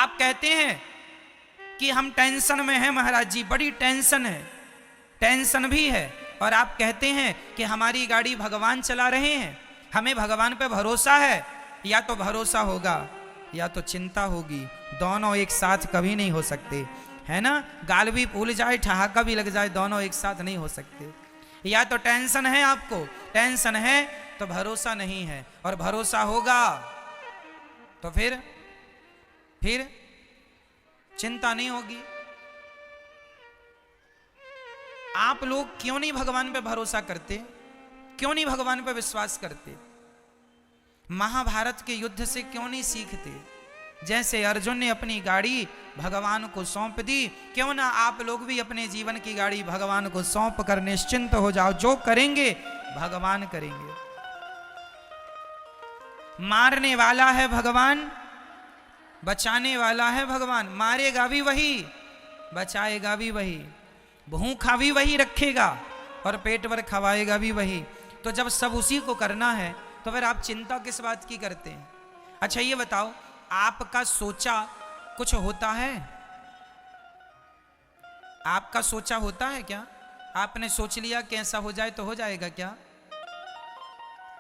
आप कहते हैं कि हम टेंशन में हैं महाराज जी, बड़ी टेंशन है, टेंशन भी है, और आप कहते हैं कि हमारी गाड़ी भगवान चला रहे हैं, हमें भगवान पे भरोसा है। या तो भरोसा होगा या तो चिंता होगी, दोनों एक साथ कभी नहीं हो सकते, है ना। गाल भी फूल जाए, ठहाका भी लग जाए, दोनों एक साथ नहीं हो सकते। या तो टेंशन है, आपको टेंशन है तो भरोसा नहीं है, और भरोसा होगा तो फिर चिंता नहीं होगी। आप लोग क्यों नहीं भगवान पे भरोसा करते, क्यों नहीं भगवान पे विश्वास करते? महाभारत के युद्ध से क्यों नहीं सीखते? जैसे अर्जुन ने अपनी गाड़ी भगवान को सौंप दी, क्यों ना आप लोग भी अपने जीवन की गाड़ी भगवान को सौंप कर निश्चिंत हो जाओ, जो करेंगे भगवान करेंगे। मारने वाला है भगवान, बचाने वाला है भगवान। मारेगा भी वही, बचाएगा भी वही, भूखा भी वही रखेगा और पेट भर खवाएगा भी वही। तो जब सब उसी को करना है तो फिर आप चिंता किस बात की करते हैं? अच्छा ये बताओ, आपका सोचा कुछ होता है? आपका सोचा होता है क्या? आपने सोच लिया कि ऐसा हो जाए तो हो जाएगा क्या?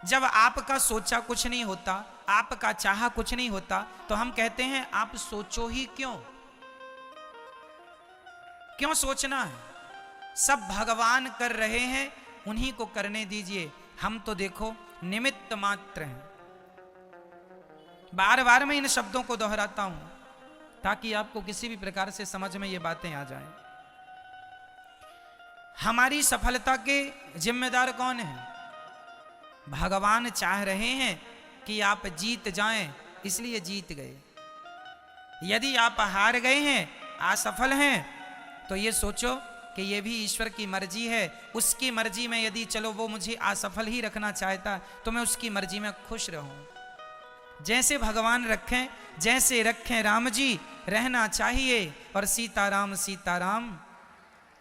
जब आपका सोचा कुछ नहीं होता, आपका चाहा कुछ नहीं होता, तो हम कहते हैं आप सोचो ही क्यों? क्यों सोचना है? सब भगवान कर रहे हैं, उन्हीं को करने दीजिए। हम तो देखो निमित्त मात्र हैं। बार बार मैं इन शब्दों को दोहराता हूं ताकि आपको किसी भी प्रकार से समझ में ये बातें आ जाएं। हमारी सफलता के जिम्मेदार कौन है? भगवान चाह रहे हैं कि आप जीत जाएं, इसलिए जीत गए। यदि आप हार गए हैं, असफल हैं, तो ये सोचो कि ये भी ईश्वर की मर्जी है। उसकी मर्जी में यदि चलो वो मुझे असफल ही रखना चाहता तो मैं उसकी मर्जी में खुश रहूं। जैसे भगवान रखें, जैसे रखें राम जी, रहना चाहिए, और सीताराम सीताराम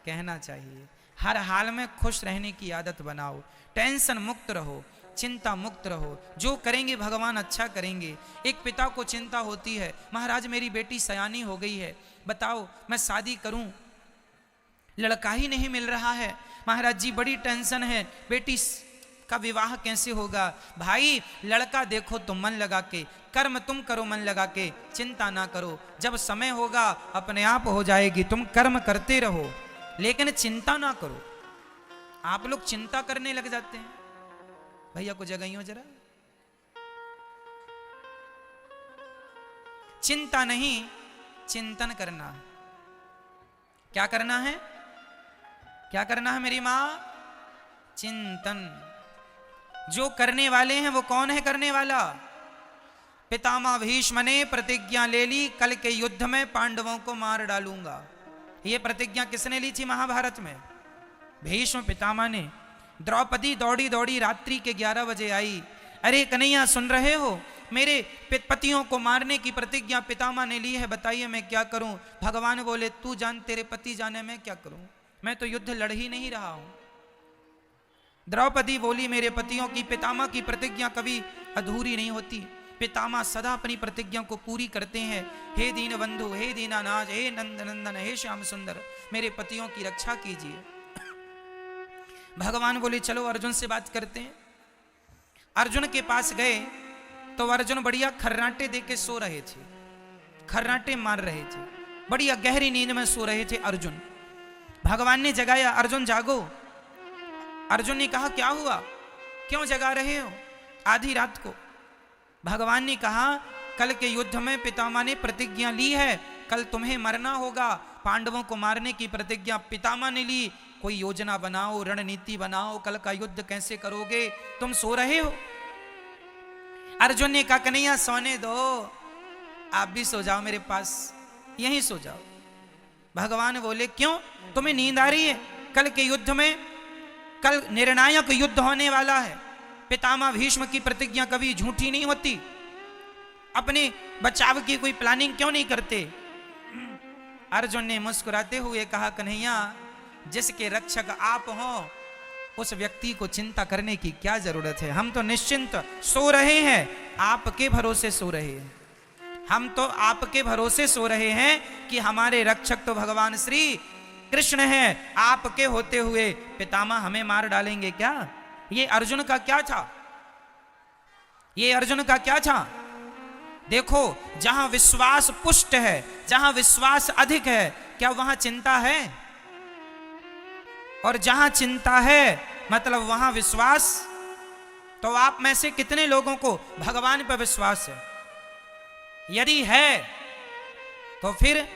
कहना चाहिए। हर हाल में खुश रहने की आदत बनाओ, टेंशन मुक्त रहो, चिंता मुक्त रहो। जो करेंगे भगवान अच्छा करेंगे। एक पिता को चिंता होती है, महाराज मेरी बेटी सयानी हो गई है, बताओ मैं शादी करूं, लड़का ही नहीं मिल रहा है, महाराज जी बड़ी टेंशन है, बेटी का विवाह कैसे होगा? भाई लड़का देखो तुम मन लगा के, कर्म तुम करो मन लगा के, चिंता ना करो, जब समय होगा अपने आप हो जाएगी। तुम कर्म करते रहो लेकिन चिंता ना करो। आप लोग चिंता करने लग जाते हैं। भैया को जगाइयो जरा। चिंता नहीं, चिंतन करना है। क्या करना है? क्या करना है मेरी मां? चिंतन। जो करने वाले हैं वो कौन है करने वाला? पितामह भीष्म ने प्रतिज्ञा ले ली, कल के युद्ध में पांडवों को मार डालूंगा। ये प्रतिज्ञा किसने ली थी महाभारत में? भीष्म पितामह ने। द्रौपदी दौड़ी दौड़ी रात्रि के 11 बजे आई। अरे कन्हैया सुन रहे हो, मेरे पतियों को मारने की प्रतिज्ञा पितामह ने ली है, बताइए मैं क्या करूं? भगवान बोले तू जान, तेरे पति जाने मैं क्या करूं, मैं तो युद्ध लड़ ही नहीं रहा हूं। द्रौपदी बोली मेरे पतियों की, पितामह की प्रतिज्ञा कभी अधूरी नहीं होती, पितामह सदा अपनी प्रतिज्ञा को पूरी करते हैं। हे दीन बंधु, हे दीनानाथ, हे नंद नंदन, हे श्याम सुंदर, मेरे पतियों की रक्षा कीजिए। भगवान बोले चलो अर्जुन से बात करते हैं। अर्जुन के पास गए तो अर्जुन बढ़िया खर्राटे दे के सो रहे थे, खर्राटे मार रहे थे, बढ़िया गहरी नींद में सो रहे थे अर्जुन। भगवान ने जगाया, अर्जुन जागो। अर्जुन ने कहा क्या हुआ, क्यों जगा रहे हो आधी रात को? भगवान ने कहा कल के युद्ध में पितामह ने प्रतिज्ञा ली है, कल तुम्हें मरना होगा, पांडवों को मारने की प्रतिज्ञा पितामह ने ली, कोई योजना बनाओ, रणनीति बनाओ, कल का युद्ध कैसे करोगे? तुम सो रहे हो। अर्जुन ने कहा कन्हैया सोने दो, आप भी सो जाओ मेरे पास, यहीं सो जाओ। भगवान बोले क्यों, तुम्हें नींद आ रही है? कल के युद्ध में, कल निर्णायक युद्ध होने वाला है, पितामह भीष्म की प्रतिज्ञा कभी झूठी नहीं होती, अपने बचाव की कोई प्लानिंग क्यों नहीं करते? अर्जुन ने मुस्कुराते हुए कहा कन्हैया जिसके रक्षक आप हो उस व्यक्ति को चिंता करने की क्या जरूरत है, हम तो निश्चिंत सो रहे हैं, आपके भरोसे सो रहे हैं। हम तो आपके भरोसे सो रहे हैं कि हमारे रक्षक तो भगवान श्री कृष्ण हैं, आपके होते हुए पितामह हमें मार डालेंगे क्या? ये अर्जुन का क्या था? ये अर्जुन का क्या था? देखो, जहां विश्वास पुष्ट है, जहां विश्वास अधिक है, क्या वहां चिंता है? और जहां चिंता है मतलब वहां विश्वास। तो आप में से कितने लोगों को भगवान पर विश्वास है? यदि है तो फिर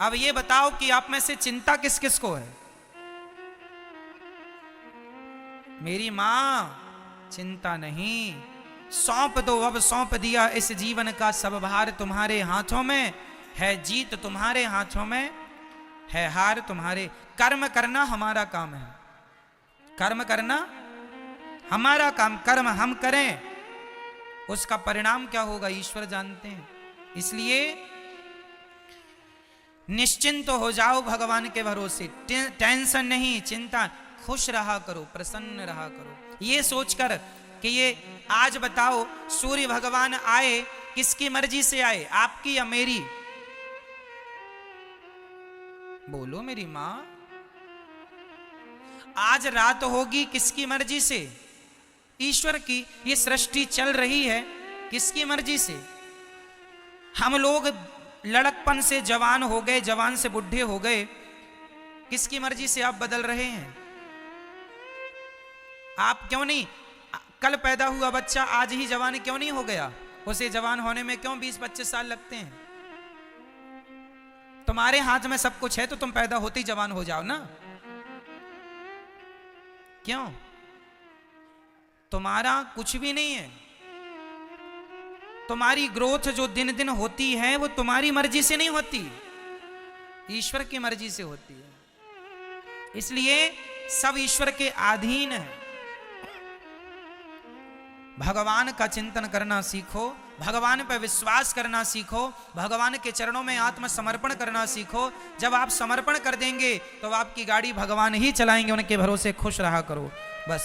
अब ये बताओ कि आप में से चिंता किस किस को है? मेरी मां, चिंता नहीं, सौंप दो, अब सौंप दिया इस जीवन का सब भार तुम्हारे हाथों में है, जीत तुम्हारे हाथों में है, हार तुम्हारे। कर्म करना हमारा काम है, कर्म करना हमारा काम, कर्म हम करें, उसका परिणाम क्या होगा ईश्वर जानते हैं। इसलिए निश्चिंत हो जाओ भगवान के भरोसे, टेंशन नहीं, चिंता, खुश रहा करो, प्रसन्न रहा करो। ये सोचकर कि ये आज बताओ सूर्य भगवान आए, किसकी मर्जी से आए, आपकी या मेरी? बोलो मेरी मां। आज रात होगी किसकी मर्जी से? ईश्वर की। ये सृष्टि चल रही है किसकी मर्जी से? हम लोग लड़कपन से जवान हो गए, जवान से बुढ़े हो गए, किसकी मर्जी से आप बदल रहे हैं? आप क्यों नहीं, कल पैदा हुआ बच्चा आज ही जवान क्यों नहीं हो गया? उसे जवान होने में क्यों 20-25 साल लगते हैं? तुम्हारे हाथ में सब कुछ है तो तुम पैदा होते ही जवान हो जाओ ना। क्यों? तुम्हारा कुछ भी नहीं है। तुम्हारी ग्रोथ जो दिन दिन होती है वो तुम्हारी मर्जी से नहीं होती, ईश्वर की मर्जी से होती है। इसलिए सब ईश्वर के अधीन है। भगवान का चिंतन करना सीखो, भगवान पर विश्वास करना सीखो, भगवान के चरणों में आत्मसमर्पण करना सीखो। जब आप समर्पण कर देंगे तो आपकी गाड़ी भगवान ही चलाएंगे, उनके भरोसे खुश रहा करो बस।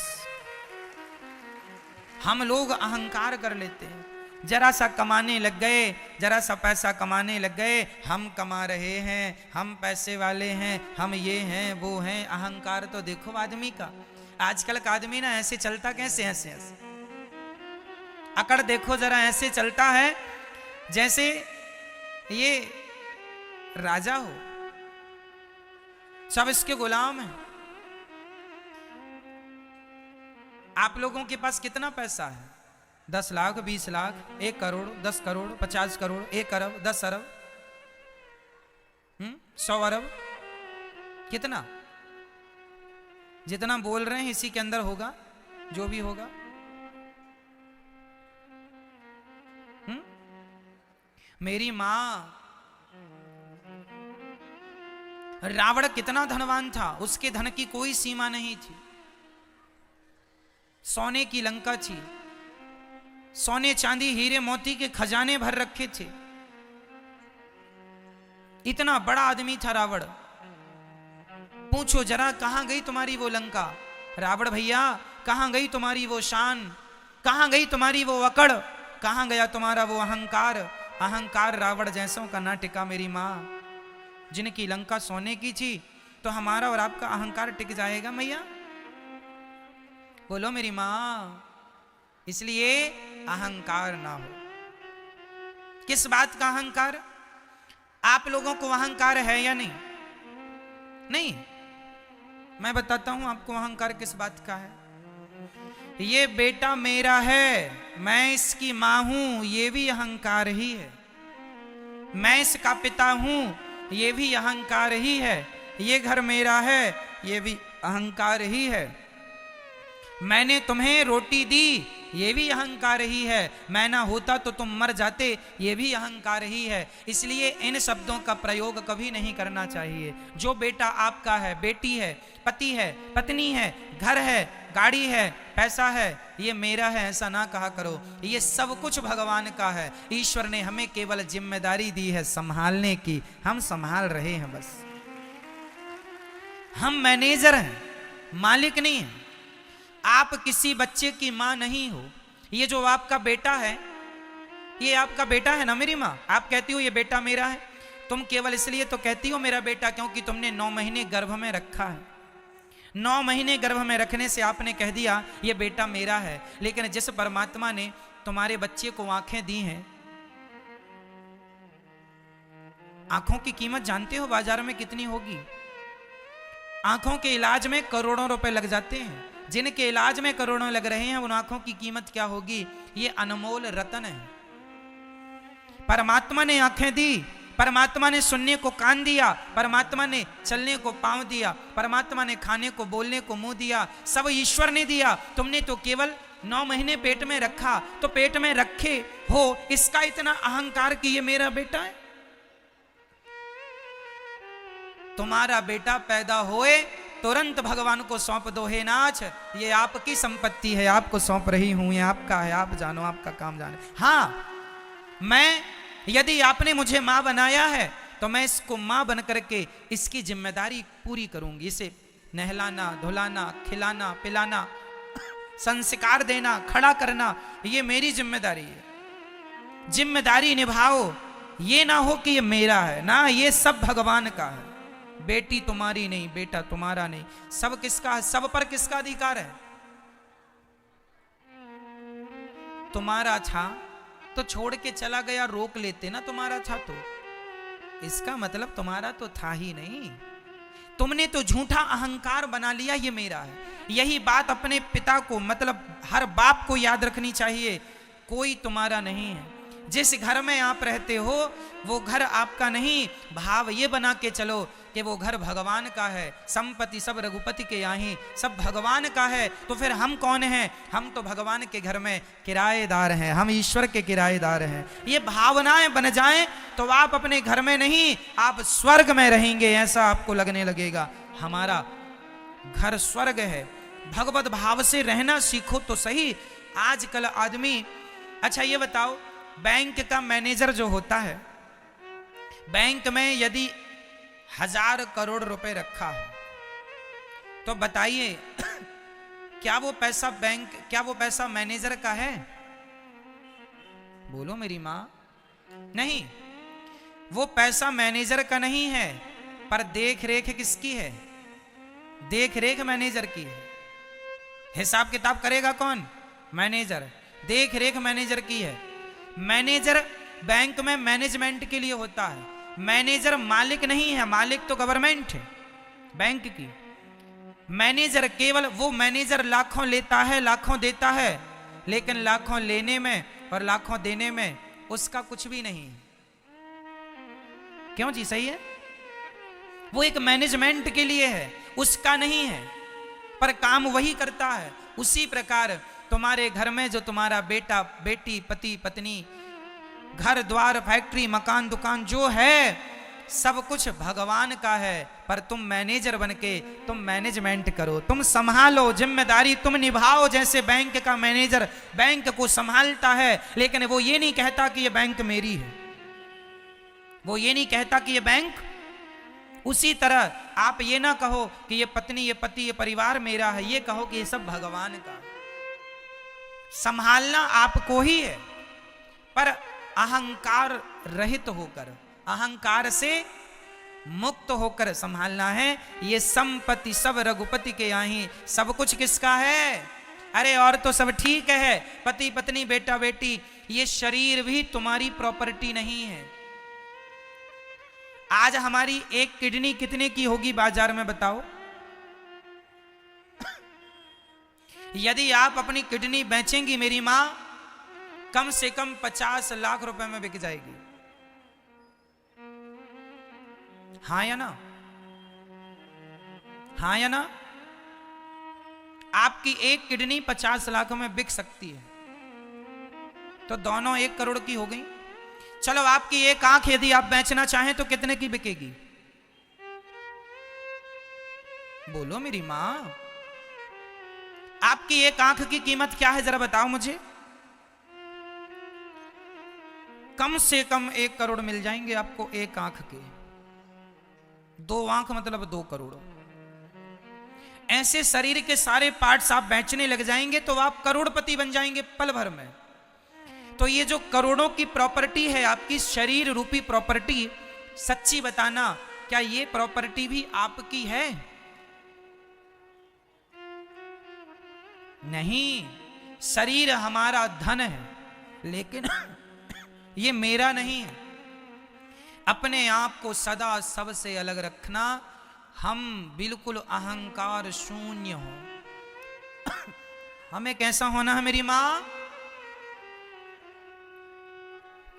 हम लोग अहंकार कर लेते हैं, जरा सा कमाने लग गए, जरा सा पैसा कमाने लग गए, हम कमा रहे हैं, हम पैसे वाले हैं, हम ये हैं वो हैं। अहंकार तो देखो आदमी का, आजकल का आदमी ना ऐसे चलता कैसे, ऐसे ऐसे अकड़ देखो जरा, ऐसे चलता है जैसे ये राजा हो, सब इसके गुलाम हैं। आप लोगों के पास कितना पैसा है? 10 लाख, 20 लाख, 1 करोड़, 10 करोड़, 50 करोड़, 1 अरब, 10 अरब, 100 अरब, कितना? जितना बोल रहे हैं इसी के अंदर होगा जो भी होगा। मेरी मां, रावण कितना धनवान था, उसके धन की कोई सीमा नहीं थी। सोने की लंका थी, सोने चांदी हीरे मोती के खजाने भर रखे थे। इतना बड़ा आदमी था रावण। पूछो जरा कहां गई तुम्हारी वो लंका? रावण भैया कहां गई तुम्हारी वो शान? कहां गई तुम्हारी वो अकड़? कहां गया तुम्हारा वो अहंकार? अहंकार रावण जैसों का ना टिका मेरी मां। जिनकी लंका सोने की थी तो हमारा और आपका अहंकार टिक जाएगा मैया? बोलो मेरी मां। इसलिए अहंकार ना हो। किस बात का अहंकार? आप लोगों को अहंकार है या नहीं? नहीं। मैं बताता हूं आपको अहंकार किस बात का है। ये बेटा मेरा है, मैं इसकी मां हूं, ये भी अहंकार ही है। मैं इसका पिता हूं, ये भी अहंकार ही है। ये घर मेरा है, ये भी अहंकार ही है। मैंने तुम्हें रोटी दी, ये भी अहंकार ही है। मैं ना होता तो तुम मर जाते, ये भी अहंकार ही है। इसलिए इन शब्दों का प्रयोग कभी नहीं करना चाहिए। जो बेटा आपका है, बेटी है, पति है, पत्नी है, घर है, गाड़ी है, पैसा है, ये मेरा है ऐसा ना कहा करो। ये सब कुछ भगवान का है। ईश्वर ने हमें केवल जिम्मेदारी दी है संभालने की, हम संभाल रहे हैं बस। हम मैनेजर हैं, मालिक नहीं हैं। आप किसी बच्चे की मां नहीं हो। ये जो आपका बेटा है, ये आपका बेटा है ना मेरी माँ, आप कहती हो ये बेटा मेरा है। तुम केवल इसलिए तो कहती हो मेरा बेटा क्योंकि तुमने 9 महीने गर्भ में रखा है। 9 महीने गर्भ में रखने से आपने कह दिया ये बेटा मेरा है। लेकिन जिस परमात्मा ने तुम्हारे बच्चे को आंखें दी हैं, आंखों की कीमत जानते हो बाजार में कितनी होगी? आंखों के इलाज में करोड़ों रुपए लग जाते हैं। जिनके इलाज में करोड़ों लग रहे हैं उन आंखों की कीमत क्या होगी? ये अनमोल रतन है। परमात्मा ने आंखें दी, परमात्मा ने सुनने को कान दिया, परमात्मा ने चलने को पांव दिया, परमात्मा ने खाने को बोलने को मुंह दिया, सब ईश्वर ने दिया। तुमने तो केवल 9 महीने पेट में रखा। तो पेट में रखे हो इसका इतना अहंकार कि ये मेरा बेटा है। तुम्हारा बेटा पैदा होए तुरंत भगवान को सौंप दो, हे नाथ ये आपकी संपत्ति है, आपको सौंप रही हूं, ये आपका है, आप जानो, आपका काम जाने। हाँ, मैं यदि आपने मुझे मां बनाया है तो मैं इसको मां बन करके इसकी जिम्मेदारी पूरी करूंगी। इसे नहलाना, धुलाना, खिलाना, पिलाना, संस्कार देना, खड़ा करना, ये मेरी जिम्मेदारी है। जिम्मेदारी निभाओ, ये ना हो कि ये मेरा है ना, ये सब भगवान का है। बेटी तुम्हारी नहीं, बेटा तुम्हारा नहीं, सब किसका है? सब पर किसका अधिकार है? तुम्हारा था तो छोड़ के चला गया, रोक लेते ना तुम्हारा था तो। इसका मतलब तुम्हारा तो था ही नहीं। तुमने तो झूठा अहंकार बना लिया ये मेरा है। यही बात अपने पिता को, मतलब हर बाप को याद रखनी चाहिए। कोई तुम्हारा नहीं है। जिस घर में आप रहते हो वो घर आपका नहीं। भाव ये बना के चलो कि वो घर भगवान का है। संपत्ति सब रघुपति के यहाँ, सब भगवान का है। तो फिर हम कौन हैं? हम तो भगवान के घर में किराएदार हैं, हम ईश्वर के किराएदार हैं। ये भावनाएं बन जाएं तो आप अपने घर में नहीं, आप स्वर्ग में रहेंगे, ऐसा आपको लगने लगेगा। हमारा घर स्वर्ग है। भगवत भाव से रहना सीखो तो सही। आजकल आदमी, अच्छा ये बताओ, बैंक का मैनेजर जो होता है, बैंक में यदि 1000 करोड़ रुपए रखा है तो बताइए क्या वो पैसा बैंक, क्या वो पैसा मैनेजर का है? बोलो मेरी मां। नहीं, वो पैसा मैनेजर का नहीं है, पर देख रेख किसकी है? देख रेख मैनेजर की है। हिसाब किताब करेगा कौन? मैनेजर। देख रेख मैनेजर की है। मैनेजर बैंक में मैनेजमेंट के लिए होता है। मैनेजर मालिक नहीं है, मालिक तो गवर्नमेंट है बैंक की। मैनेजर केवल वो मैनेजर लाखों लेता है, लाखों देता है, लेकिन लाखों लेने में और लाखों देने में उसका कुछ भी नहीं। क्यों जी? सही है। वो एक मैनेजमेंट के लिए है, उसका नहीं है, पर काम वही करता है। उसी प्रकार तुम्हारे घर में जो तुम्हारा बेटा, बेटी, पति, पत्नी, घर द्वार, फैक्ट्री, मकान, दुकान जो है, सब कुछ भगवान का है। पर तुम मैनेजर बनके तुम मैनेजमेंट करो, तुम संभालो, जिम्मेदारी तुम निभाओ। जैसे बैंक का मैनेजर बैंक को संभालता है, लेकिन वो ये नहीं कहता कि ये बैंक मेरी है, वो ये नहीं कहता कि ये बैंक। उसी तरह आप ये ना कहो कि ये पत्नी, ये पति, ये परिवार मेरा है, ये कहो कि ये सब भगवान का है। संभालना आपको ही है, पर अहंकार रहित होकर, अहंकार से मुक्त होकर संभालना है। ये संपत्ति सब रघुपति के यहाँ, सब कुछ किसका है? अरे और तो सब ठीक है, पति पत्नी, बेटा बेटी, ये शरीर भी तुम्हारी प्रॉपर्टी नहीं है। आज हमारी एक किडनी कितने की होगी बाजार में बताओ? यदि आप अपनी किडनी बेचेंगी मेरी मां, कम से कम 50 लाख रुपए में बिक जाएगी। हाँ या ना? हाँ या ना? आपकी एक किडनी 50 लाख में बिक सकती है, तो दोनों 1 करोड़ की हो गई। चलो आपकी एक आंख यदि आप बेचना चाहें तो कितने की बिकेगी? बोलो मेरी मां। आपकी एक आंख की कीमत क्या है जरा बताओ मुझे? कम से कम 1 करोड़ मिल जाएंगे आपको एक आंख के। 2 आंख मतलब 2 करोड़। ऐसे शरीर के सारे पार्ट्स आप बेचने लग जाएंगे तो आप करोड़पति बन जाएंगे पल भर में। तो ये जो करोड़ों की प्रॉपर्टी है, आपकी शरीर रूपी प्रॉपर्टी, सच्ची बताना, क्या ये प्रॉपर्टी भी आपकी है? नहीं, शरीर हमारा धन है, लेकिन ये मेरा नहीं है। अपने आप को सदा सबसे अलग रखना, हम बिल्कुल अहंकार शून्य हो। हमें कैसा होना है मेरी मां?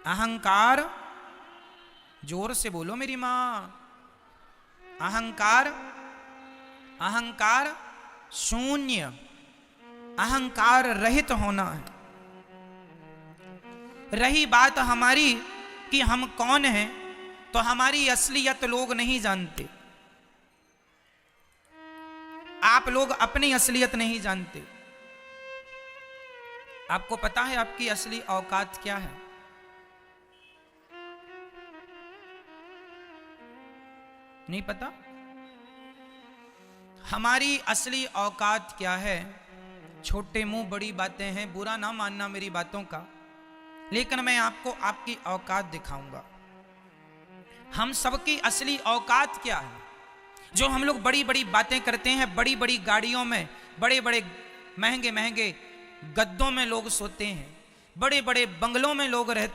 अहंकार, जोर से बोलो मेरी मां, अहंकार, अहंकार शून्य, अहंकार रहित होना है। रही बात हमारी कि हम कौन हैं, तो हमारी असलियत लोग नहीं जानते। आप लोग अपनी असलियत नहीं जानते। आपको पता है आपकी असली औकात क्या है? नहीं पता? हमारी असली औकात क्या है? छोटे मुंह बड़ी बातें हैं, बुरा ना मानना मेरी बातों का, लेकिन मैं आपको आपकी औकात दिखाऊंगा। हम सबकी असली औकात क्या है? जो हम लोग बड़ी बड़ी बातें करते हैं, बड़ी बड़ी गाड़ियों में, बड़े बड़े महंगे महंगे गद्दों में लोग सोते हैं, बड़े बड़े बंगलों में लोग रहते